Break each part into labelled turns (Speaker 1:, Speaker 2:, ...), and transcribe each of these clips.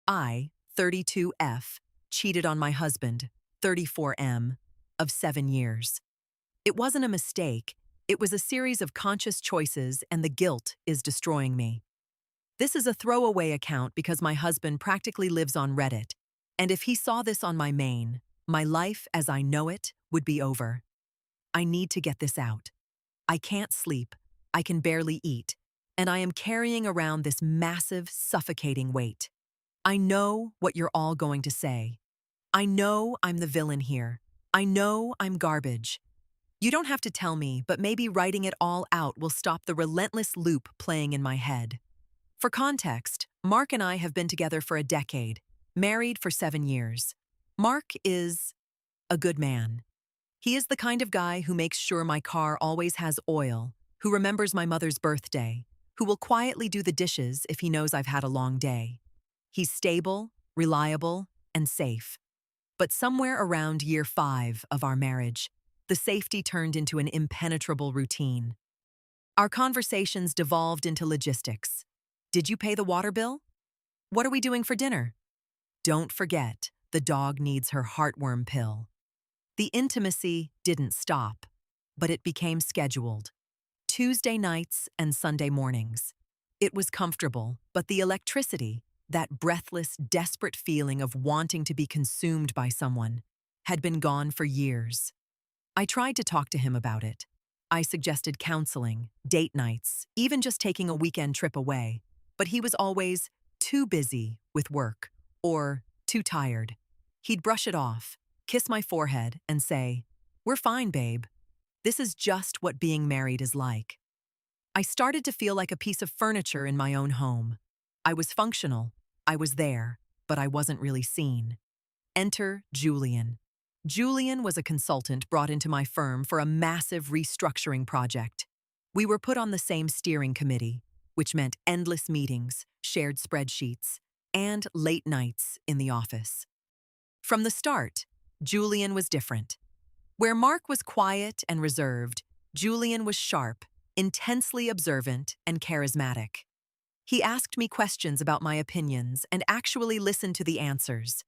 Speaker 1: I, 32F, cheated on my husband, 34M, of 7 years. It wasn't a mistake, it was a series of conscious choices, and the guilt is destroying me. This is a throwaway account because my husband practically lives on Reddit, and if he saw this on my main, my life as I know it would be over. I need to get this out. I can't sleep, I can barely eat, and I am carrying around this massive, suffocating weight. I know what you're all going to say. I know I'm the villain here. I know I'm garbage. You don't have to tell me, but maybe writing it all out will stop the relentless loop playing in my head. For context, Mark and I have been together for a decade, married for 7 years. Mark is a good man. He is the kind of guy who makes sure my car always has oil, who remembers my mother's birthday, who will quietly do the dishes if he knows I've had a long day. He's stable, reliable, and safe. But somewhere around year 5 of our marriage, the safety turned into an impenetrable routine. Our conversations devolved into logistics. Did you pay the water bill? What are we doing for dinner? Don't forget, the dog needs her heartworm pill. The intimacy didn't stop, but it became scheduled. Tuesday nights and Sunday mornings. It was comfortable, but the electricity, that breathless, desperate feeling of wanting to be consumed by someone, had been gone for years. I tried to talk to him about it. I suggested counseling, date nights, even just taking a weekend trip away, but he was always too busy with work or too tired. He'd brush it off, kiss my forehead, and say, "We're fine, babe. This is just what being married is like." I started to feel like a piece of furniture in my own home. I was functional, I was there, but I wasn't really seen. Enter Julian. Julian was a consultant brought into my firm for a massive restructuring project. We were put on the same steering committee, which meant endless meetings, shared spreadsheets, and late nights in the office. From the start, Julian was different. Where Mark was quiet and reserved, Julian was sharp, intensely observant, and charismatic. He asked me questions about my opinions and actually listened to the answers.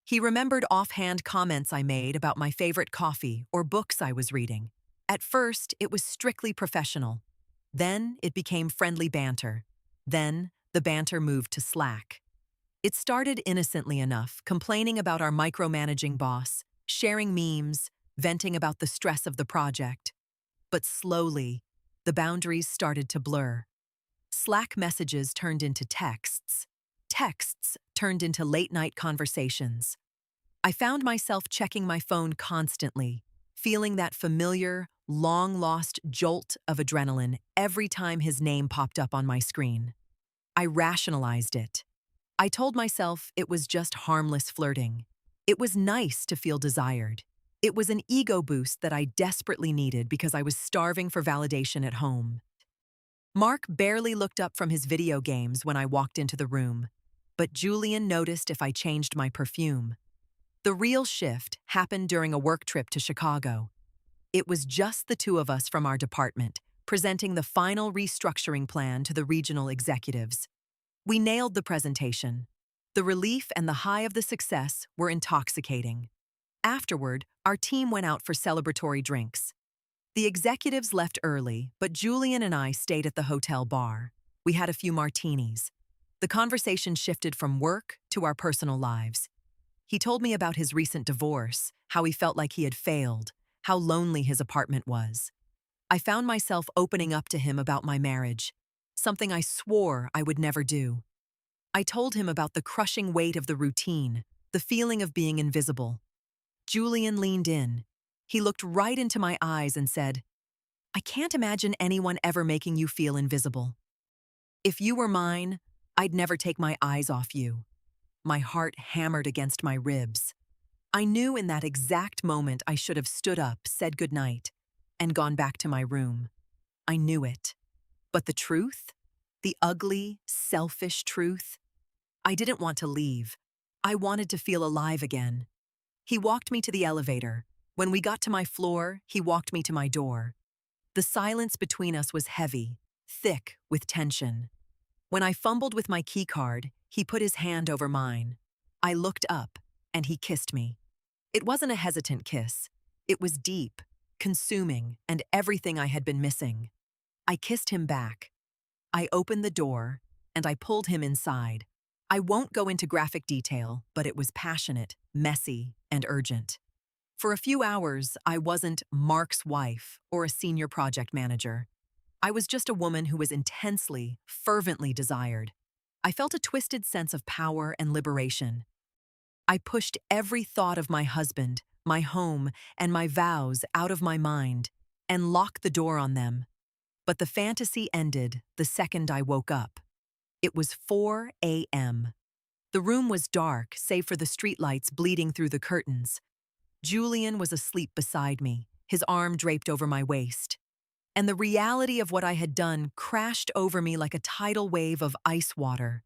Speaker 1: He remembered offhand comments I made about my favorite coffee or books I was reading. At first, it was strictly professional. Then it became friendly banter. Then the banter moved to slack. It started innocently enough, complaining about our micromanaging boss, sharing memes, venting about the stress of the project. But slowly, the boundaries started to blur. Slack messages turned into texts. Texts turned into late-night conversations. I found myself checking my phone constantly, feeling that familiar, long-lost jolt of adrenaline every time his name popped up on my screen. I rationalized it. I told myself it was just harmless flirting. It was nice to feel desired. It was an ego boost that I desperately needed because I was starving for validation at home. Mark barely looked up from his video games when I walked into the room, but Julian noticed if I changed my perfume. The real shift happened during a work trip to Chicago. It was just the two of us from our department, presenting the final restructuring plan to the regional executives. We nailed the presentation. The relief and the high of the success were intoxicating. Afterward, our team went out for celebratory drinks. The executives left early, but Julian and I stayed at the hotel bar. We had a few martinis. The conversation shifted from work to our personal lives. He told me about his recent divorce, how he felt like he had failed, how lonely his apartment was. I found myself opening up to him about my marriage, something I swore I would never do. I told him about the crushing weight of the routine, the feeling of being invisible. Julian leaned in. He looked right into my eyes and said, "I can't imagine anyone ever making you feel invisible. If you were mine, I'd never take my eyes off you." My heart hammered against my ribs. I knew in that exact moment I should have stood up, said goodnight, and gone back to my room. I knew it. But the truth? The ugly, selfish truth? I didn't want to leave. I wanted to feel alive again. He walked me to the elevator. When we got to my floor, he walked me to my door. The silence between us was heavy, thick with tension. When I fumbled with my keycard, He put his hand over mine. I looked up, and he kissed me. It wasn't a hesitant kiss. It was deep, consuming, and everything I had been missing. I kissed him back. I opened the door, and I pulled him inside. I won't go into graphic detail, but it was passionate, messy, and urgent. For a few hours, I wasn't Mark's wife or a senior project manager. I was just a woman who was intensely, fervently desired. I felt a twisted sense of power and liberation. I pushed every thought of my husband, my home, and my vows out of my mind and locked the door on them. But the fantasy ended the second I woke up. It was 4 a.m. The room was dark, save for the streetlights bleeding through the curtains. Julian was asleep beside me, his arm draped over my waist. And the reality of what I had done crashed over me like a tidal wave of ice water.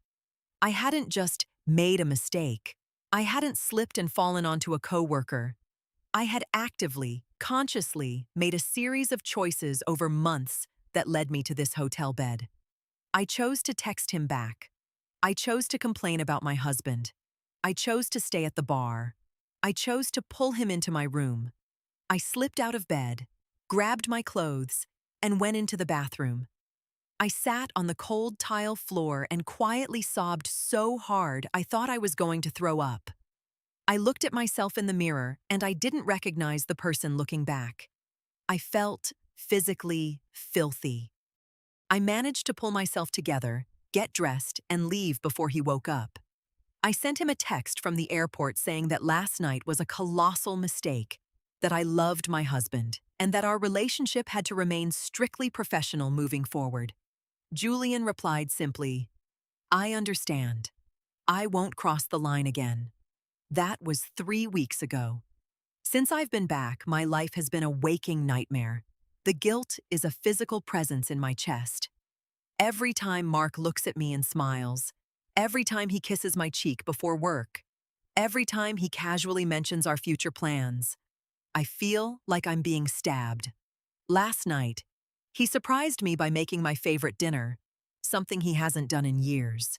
Speaker 1: I hadn't just made a mistake. I hadn't slipped and fallen onto a coworker. I had actively, consciously made a series of choices over months that led me to this hotel bed. I chose to text him back. I chose to complain about my husband. I chose to stay at the bar. I chose to pull him into my room. I slipped out of bed, grabbed my clothes, and went into the bathroom. I sat on the cold tile floor and quietly sobbed so hard I thought I was going to throw up. I looked at myself in the mirror and I didn't recognize the person looking back. I felt physically filthy. I managed to pull myself together, get dressed, and leave before he woke up. I sent him a text from the airport saying that last night was a colossal mistake, that I loved my husband, and that our relationship had to remain strictly professional moving forward. Julian replied simply, "I understand. I won't cross the line again." That was 3 weeks ago. Since I've been back, my life has been a waking nightmare. The guilt is a physical presence in my chest. Every time Mark looks at me and smiles, every time he kisses my cheek before work, every time he casually mentions our future plans, I feel like I'm being stabbed. Last night, he surprised me by making my favorite dinner, something he hasn't done in years.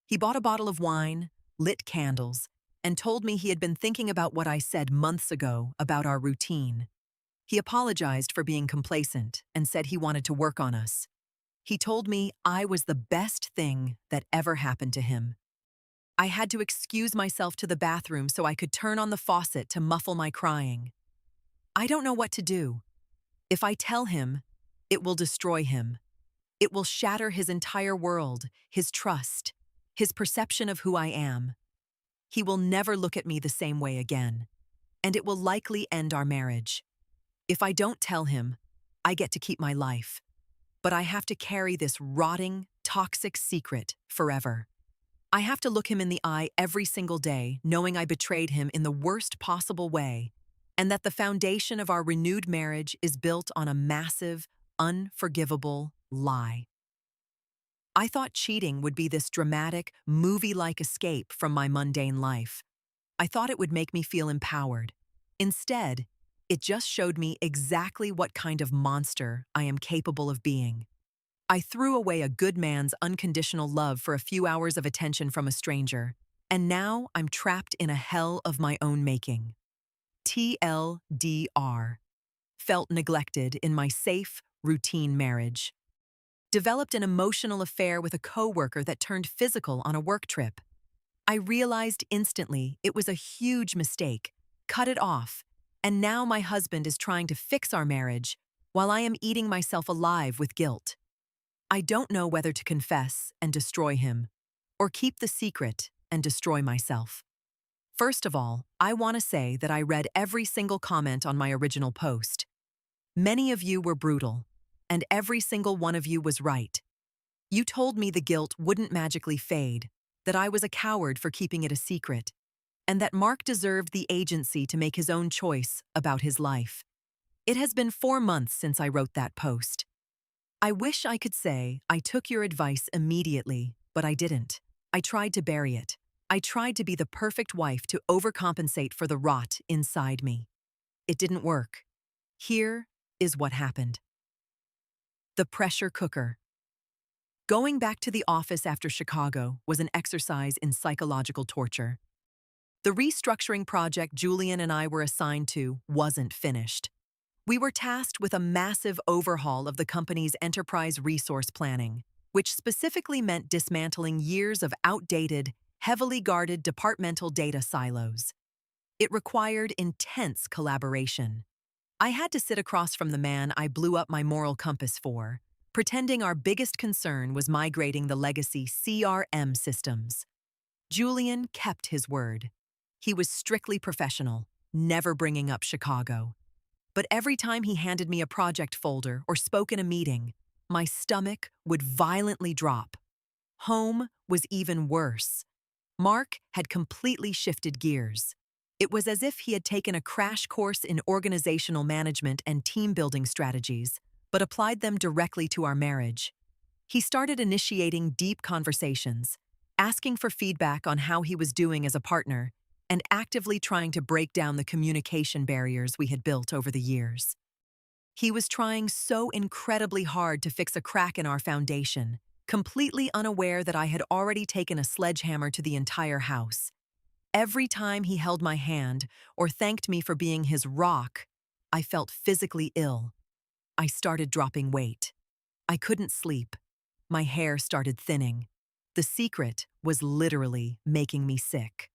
Speaker 1: He bought a bottle of wine, lit candles, and told me he had been thinking about what I said months ago about our routine. He apologized for being complacent and said he wanted to work on us. He told me I was the best thing that ever happened to him. I had to excuse myself to the bathroom so I could turn on the faucet to muffle my crying. I don't know what to do. If I tell him, it will destroy him. It will shatter his entire world, his trust, his perception of who I am. He will never look at me the same way again, and it will likely end our marriage. If I don't tell him, I get to keep my life. But I have to carry this rotting, toxic secret forever. I have to look him in the eye every single day, knowing I betrayed him in the worst possible way, and that the foundation of our renewed marriage is built on a massive, unforgivable lie. I thought cheating would be this dramatic, movie-like escape from my mundane life. I thought it would make me feel empowered. Instead, it just showed me exactly what kind of monster I am capable of being. I threw away a good man's unconditional love for a few hours of attention from a stranger, and now I'm trapped in a hell of my own making. TLDR. Felt neglected in my safe, routine marriage. Developed an emotional affair with a coworker that turned physical on a work trip. I realized instantly it was a huge mistake, cut it off, and now my husband is trying to fix our marriage while I am eating myself alive with guilt. I don't know whether to confess and destroy him, or keep the secret and destroy myself. First of all, I want to say that I read every single comment on my original post. Many of you were brutal, and every single one of you was right. You told me the guilt wouldn't magically fade, that I was a coward for keeping it a secret, and that Mark deserved the agency to make his own choice about his life. It has been 4 months since I wrote that post. I wish I could say I took your advice immediately, but I didn't. I tried to bury it. I tried to be the perfect wife to overcompensate for the rot inside me. It didn't work. Here is what happened. The pressure cooker. Going back to the office after Chicago was an exercise in psychological torture. The restructuring project Julian and I were assigned to wasn't finished. We were tasked with a massive overhaul of the company's enterprise resource planning, which specifically meant dismantling years of outdated, heavily guarded departmental data silos. It required intense collaboration. I had to sit across from the man I blew up my moral compass for, pretending our biggest concern was migrating the legacy CRM systems. Julian kept his word. He was strictly professional, never bringing up Chicago. But every time he handed me a project folder or spoke in a meeting, my stomach would violently drop. Home was even worse. Mark had completely shifted gears. It was as if he had taken a crash course in organizational management and team-building strategies, but applied them directly to our marriage. He started initiating deep conversations, asking for feedback on how he was doing as a partner, and actively trying to break down the communication barriers we had built over the years. He was trying so incredibly hard to fix a crack in our foundation, completely unaware that I had already taken a sledgehammer to the entire house. Every time he held my hand or thanked me for being his rock, I felt physically ill. I started dropping weight. I couldn't sleep. My hair started thinning. The secret was literally making me sick.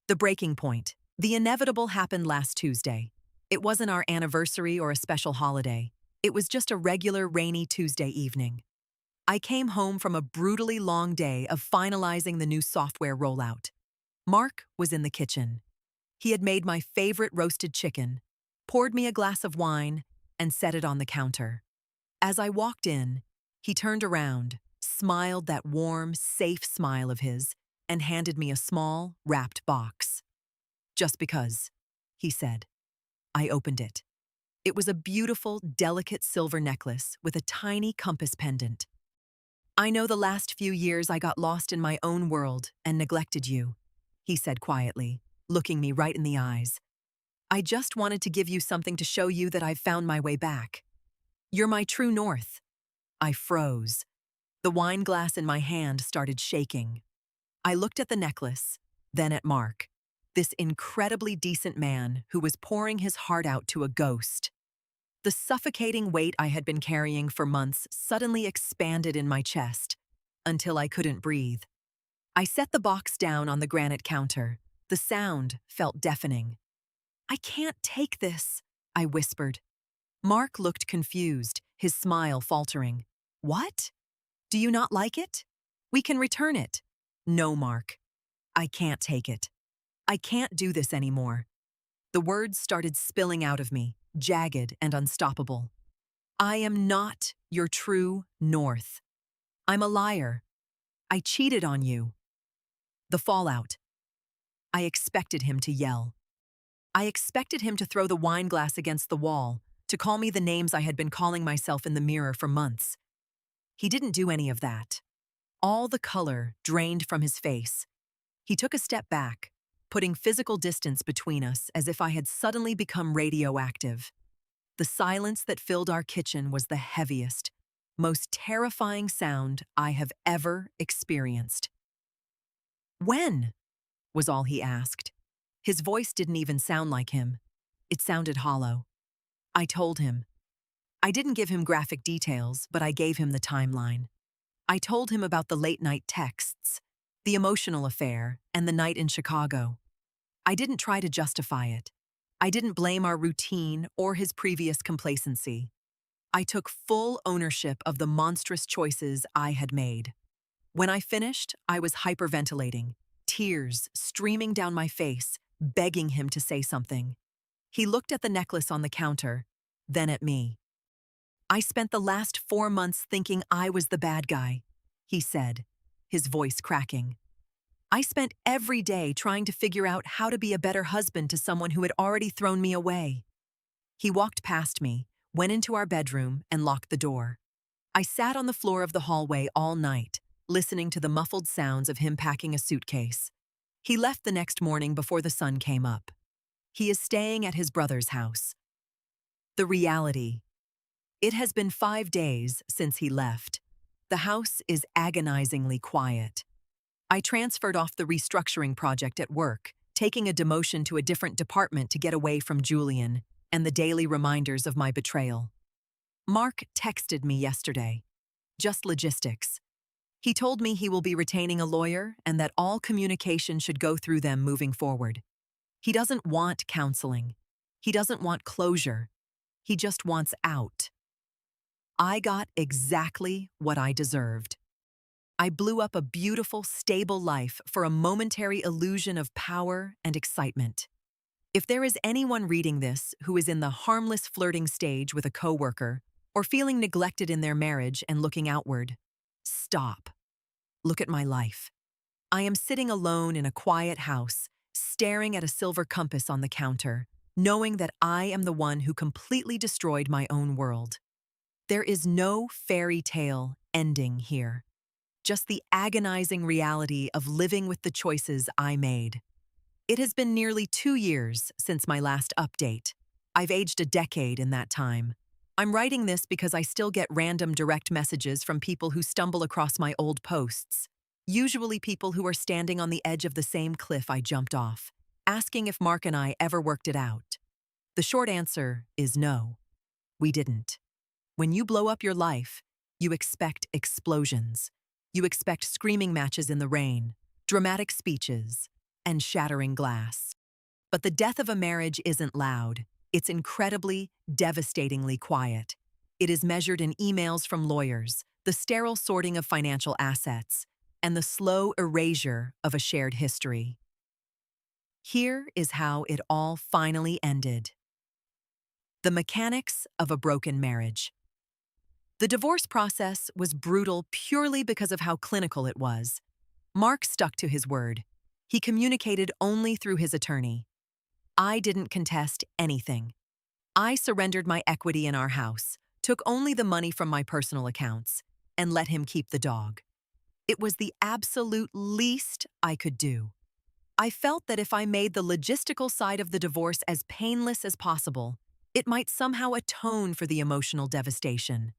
Speaker 1: The breaking point. The inevitable happened last Tuesday. It wasn't our anniversary or a special holiday. It was just a regular rainy Tuesday evening. I came home from a brutally long day of finalizing the new software rollout. Mark was in the kitchen. He had made my favorite roasted chicken, poured me a glass of wine, and set it on the counter. As I walked in, he turned around, smiled that warm, safe smile of his, and handed me a small, wrapped box. "Just because," he said. I opened it. It was a beautiful, delicate silver necklace with a tiny compass pendant. "I know the last few years I got lost in my own world and neglected you," he said quietly, looking me right in the eyes. "I just wanted to give you something to show you that I've found my way back. You're my true north." I froze. The wine glass in my hand started shaking. I looked at the necklace, then at Mark, this incredibly decent man who was pouring his heart out to a ghost. The suffocating weight I had been carrying for months suddenly expanded in my chest, until I couldn't breathe. I set the box down on the granite counter. The sound felt deafening. "I can't take this," I whispered. Mark looked confused, his smile faltering. "What? Do you not like it? We can return it." "No, Mark. I can't take it. I can't do this anymore." The words started spilling out of me, jagged and unstoppable. "I am not your true north. I'm a liar. I cheated on you." The fallout. I expected him to yell. I expected him to throw the wine glass against the wall, to call me the names I had been calling myself in the mirror for months. He didn't do any of that. All the color drained from his face. He took a step back, putting physical distance between us as if I had suddenly become radioactive. The silence that filled our kitchen was the heaviest, most terrifying sound I have ever experienced. "When?" was all he asked. His voice didn't even sound like him. It sounded hollow. I told him. I didn't give him graphic details, but I gave him the timeline. I told him about the late-night texts, the emotional affair, and the night in Chicago. I didn't try to justify it. I didn't blame our routine or his previous complacency. I took full ownership of the monstrous choices I had made. When I finished, I was hyperventilating, tears streaming down my face, begging him to say something. He looked at the necklace on the counter, then at me. "I spent the last 4 months thinking I was the bad guy," he said, his voice cracking. "I spent every day trying to figure out how to be a better husband to someone who had already thrown me away." He walked past me, went into our bedroom, and locked the door. I sat on the floor of the hallway all night, listening to the muffled sounds of him packing a suitcase. He left the next morning before the sun came up. He is staying at his brother's house. The reality. It has been 5 days since he left. The house is agonizingly quiet. I transferred off the restructuring project at work, taking a demotion to a different department to get away from Julian and the daily reminders of my betrayal. Mark texted me yesterday. Just logistics. He told me he will be retaining a lawyer and that all communication should go through them moving forward. He doesn't want counseling. He doesn't want closure. He just wants out. I got exactly what I deserved. I blew up a beautiful, stable life for a momentary illusion of power and excitement. If there is anyone reading this who is in the harmless flirting stage with a coworker or feeling neglected in their marriage and looking outward, stop. Look at my life. I am sitting alone in a quiet house, staring at a silver compass on the counter, knowing that I am the one who completely destroyed my own world. There is no fairy tale ending here. Just the agonizing reality of living with the choices I made. It has been nearly 2 years since my last update. I've aged a decade in that time. I'm writing this because I still get random direct messages from people who stumble across my old posts, usually people who are standing on the edge of the same cliff I jumped off, asking if Mark and I ever worked it out. The short answer is no. We didn't. When you blow up your life, you expect explosions. You expect screaming matches in the rain, dramatic speeches, and shattering glass. But the death of a marriage isn't loud. It's incredibly, devastatingly quiet. It is measured in emails from lawyers, the sterile sorting of financial assets, and the slow erasure of a shared history. Here is how it all finally ended. The mechanics of a broken marriage. The divorce process was brutal purely because of how clinical it was. Mark stuck to his word. He communicated only through his attorney. I didn't contest anything. I surrendered my equity in our house, took only the money from my personal accounts, and let him keep the dog. It was the absolute least I could do. I felt that if I made the logistical side of the divorce as painless as possible, it might somehow atone for the emotional devastation.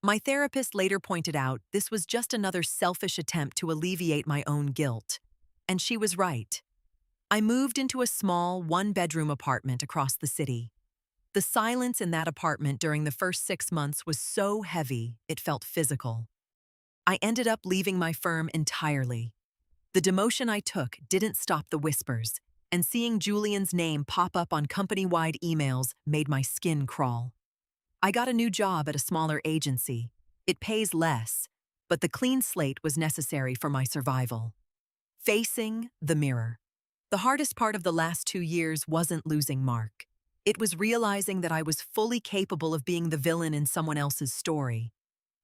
Speaker 1: My therapist later pointed out this was just another selfish attempt to alleviate my own guilt. And she was right. I moved into a small, one-bedroom apartment across the city. The silence in that apartment during the first 6 months was so heavy, it felt physical. I ended up leaving my firm entirely. The demotion I took didn't stop the whispers, and seeing Julian's name pop up on company-wide emails made my skin crawl. I got a new job at a smaller agency. It pays less, but the clean slate was necessary for my survival. Facing the mirror. The hardest part of the last 2 years wasn't losing Mark. It was realizing that I was fully capable of being the villain in someone else's story.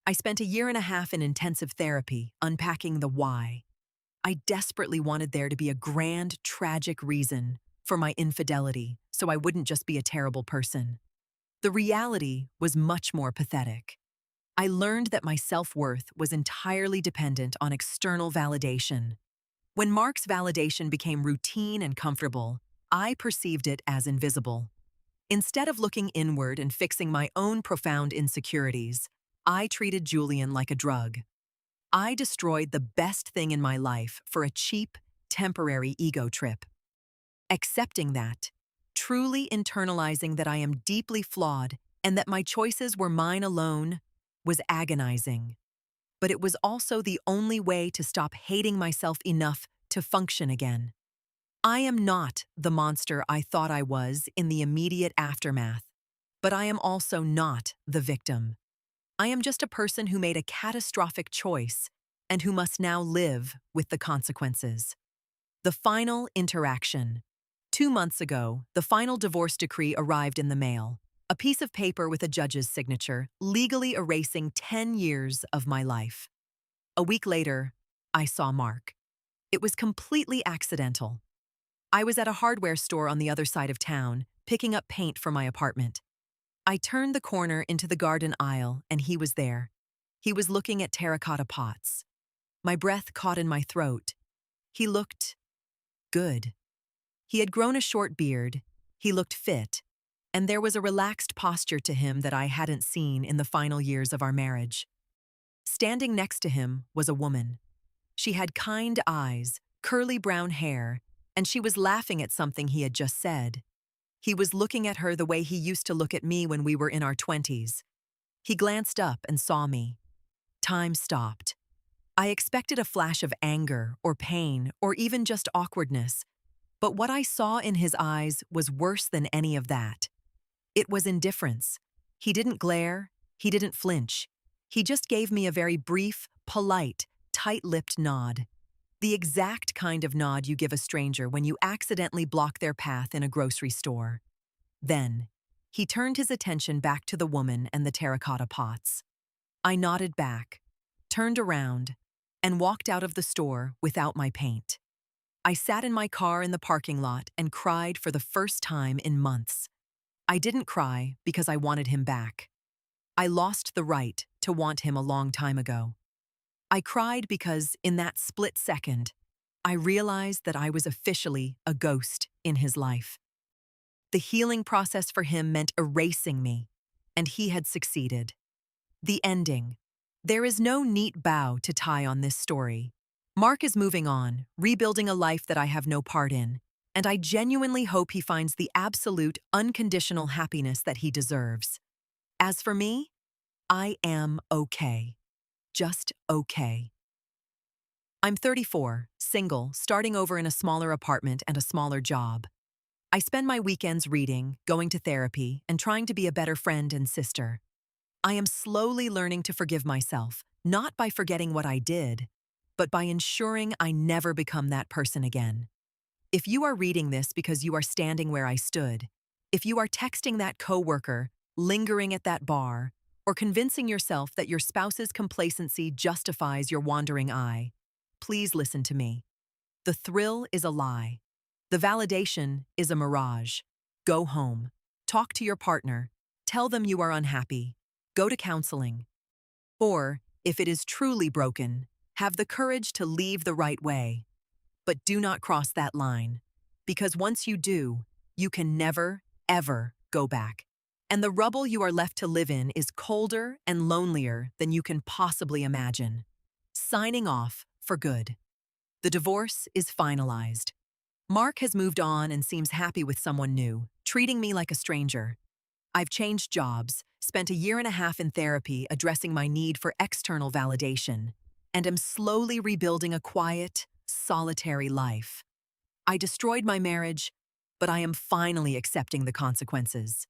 Speaker 1: I spent 1.5 years in intensive therapy, unpacking the why. I desperately wanted there to be a grand, tragic reason for my infidelity, so I wouldn't just be a terrible person. The reality was much more pathetic. I learned that my self-worth was entirely dependent on external validation. When Mark's validation became routine and comfortable, I perceived it as invisible. Instead of looking inward and fixing my own profound insecurities, I treated Julian like a drug. I destroyed the best thing in my life for a cheap, temporary ego trip. Accepting that, truly internalizing that I am deeply flawed and that my choices were mine alone, was agonizing. But it was also the only way to stop hating myself enough to function again. I am not the monster I thought I was in the immediate aftermath, but I am also not the victim. I am just a person who made a catastrophic choice and who must now live with the consequences. The final interaction. 2 months ago, the final divorce decree arrived in the mail, a piece of paper with a judge's signature, legally erasing 10 years of my life. A week later, I saw Mark. It was completely accidental. I was at a hardware store on the other side of town, picking up paint for my apartment. I turned the corner into the garden aisle, and he was there. He was looking at terracotta pots. My breath caught in my throat. He looked good. He had grown a short beard, he looked fit, and there was a relaxed posture to him that I hadn't seen in the final years of our marriage. Standing next to him was a woman. She had kind eyes, curly brown hair, and she was laughing at something he had just said. He was looking at her the way he used to look at me when we were in our 20s. He glanced up and saw me. Time stopped. I expected a flash of anger or pain or even just awkwardness, but what I saw in his eyes was worse than any of that. It was indifference. He didn't glare, he didn't flinch. He just gave me a very brief, polite, tight-lipped nod. The exact kind of nod you give a stranger when you accidentally block their path in a grocery store. Then, he turned his attention back to the woman and the terracotta pots. I nodded back, turned around, and walked out of the store without my paint. I sat in my car in the parking lot and cried for the first time in months. I didn't cry because I wanted him back. I lost the right to want him a long time ago. I cried because, in that split second, I realized that I was officially a ghost in his life. The healing process for him meant erasing me, and he had succeeded. The ending. There is no neat bow to tie on this story. Mark is moving on, rebuilding a life that I have no part in, and I genuinely hope he finds the absolute, unconditional happiness that he deserves. As for me, I am okay. Just okay. I'm 34, single, starting over in a smaller apartment and a smaller job. I spend my weekends reading, going to therapy, and trying to be a better friend and sister. I am slowly learning to forgive myself, not by forgetting what I did, but by ensuring I never become that person again. If you are reading this because you are standing where I stood, if you are texting that coworker, lingering at that bar, or convincing yourself that your spouse's complacency justifies your wandering eye, please listen to me. The thrill is a lie. The validation is a mirage. Go home. Talk to your partner. Tell them you are unhappy. Go to counseling. Or, if it is truly broken, have the courage to leave the right way. But do not cross that line, because once you do, you can never, ever go back. And the rubble you are left to live in is colder and lonelier than you can possibly imagine. Signing off for good. The divorce is finalized. Mark has moved on and seems happy with someone new, treating me like a stranger. I've changed jobs, spent a year and a half in therapy addressing my need for external validation, and am slowly rebuilding a quiet, solitary life. I destroyed my marriage, but I am finally accepting the consequences.